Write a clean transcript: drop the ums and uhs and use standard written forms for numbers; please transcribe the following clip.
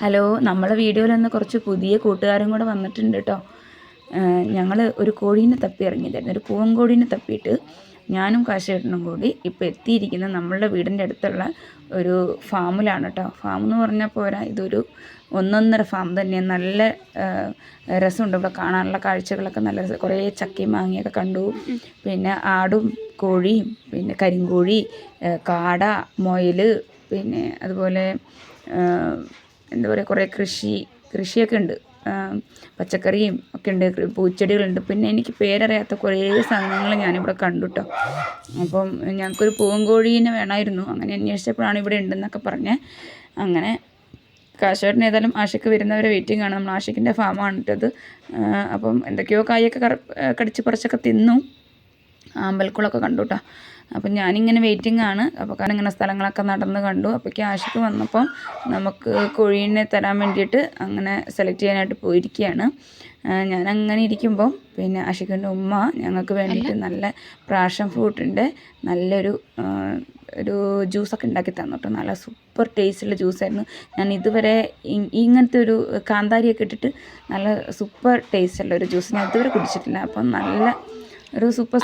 Hello, നമ്മളെ വീഡിയോയിൽ കുറച്ച് പുതിയ കൂട്ടുകാരും കൂടെ വന്നിട്ടുണ്ട് കേട്ടോ. ഞങ്ങൾ ഒരു കോഴീനെ തപ്പി ഇറങ്ങിയതായിരുന്നു, ഒരു പൂവൻകോഴീനെ തപ്പിയിട്ട് ഞാനും കാശേട്ടനും കൂടി ഇപ്പോൾ എത്തിയിരിക്കുന്നത് നമ്മളുടെ വീടിൻ്റെ അടുത്തുള്ള ഒരു ഫാമിലാണ് കേട്ടോ. ഫാം എന്ന് പറഞ്ഞാൽ പോരാ, ഇതൊരു ഒന്നൊന്നര ഫാം തന്നെയാണ്. നല്ല രസമുണ്ട് ഇവിടെ കാണാനുള്ള കാഴ്ചകളൊക്കെ. നല്ല രസം, കുറേ ചക്കയും മാങ്ങയൊക്കെ കണ്ടു. പിന്നെ ആടും കോഴിയും, പിന്നെ കരിങ്കോഴി, കാട, മുയൽ, പിന്നെ അതുപോലെ എന്താ പറയുക, കുറേ കൃഷിയൊക്കെ ഉണ്ട്. പച്ചക്കറിയും ഒക്കെ ഉണ്ട്, പൂച്ചെടികളുണ്ട്. പിന്നെ എനിക്ക് പേരറിയാത്ത കുറേ സാധനങ്ങൾ ഞാനിവിടെ കണ്ടു കേട്ടോ. അപ്പം ഞങ്ങൾക്കൊരു പൂവൻകോഴീനെ വേണമായിരുന്നു. അങ്ങനെ അന്വേഷിച്ചപ്പോഴാണ് ഇവിടെ ഉണ്ടെന്നൊക്കെ പറഞ്ഞത്. അങ്ങനെ കാശേട്ടൻ ഏതായാലും ആഷിക്ക് വരുന്നവരെ വെയിറ്റിംഗ് ആണ്. നമ്മൾ ആഷിക്കിൻ്റെ ഫാമാണ് ഇട്ടത്. അപ്പം എന്തൊക്കെയോ കായൊക്കെ കടിച്ച് പറിച്ചൊക്കെ തിന്നു. അമ്പലക്കുളമൊക്കെ കണ്ടു കേട്ടോ. അപ്പം ഞാനിങ്ങനെ വെയിറ്റിംഗ് ആണ്. അപ്പോൾ കാരണം ഇങ്ങനെ സ്ഥലങ്ങളൊക്കെ നടന്ന് കണ്ടു. അപ്പോഴേക്കും ആഷിക്ക് വന്നപ്പം നമുക്ക് കോഴീനെ തരാൻ വേണ്ടിയിട്ട് അങ്ങനെ സെലക്ട് ചെയ്യാനായിട്ട് പോയിരിക്കുകയാണ്. ഞാനങ്ങനെ ഇരിക്കുമ്പം പിന്നെ ആഷിക്കിൻ്റെ ഉമ്മ ഞങ്ങൾക്ക് വേണ്ടിയിട്ട് നല്ല പ്രാഷൻ ഫ്രൂട്ടിൻ്റെ നല്ലൊരു ജ്യൂസൊക്കെ ഉണ്ടാക്കി തന്നു കേട്ടോ. നല്ല സൂപ്പർ ടേസ്റ്റുള്ള ജ്യൂസായിരുന്നു. ഞാൻ ഇതുവരെ ഇങ്ങനത്തെ ഒരു കാന്താരിയൊക്കെ ഇട്ടിട്ട് നല്ല സൂപ്പർ ടേസ്റ്റുള്ള ഒരു ജ്യൂസ് ഞാൻ ഇതുവരെ കുടിച്ചിട്ടില്ല. അപ്പം നല്ല ഒരു സൂപ്പർ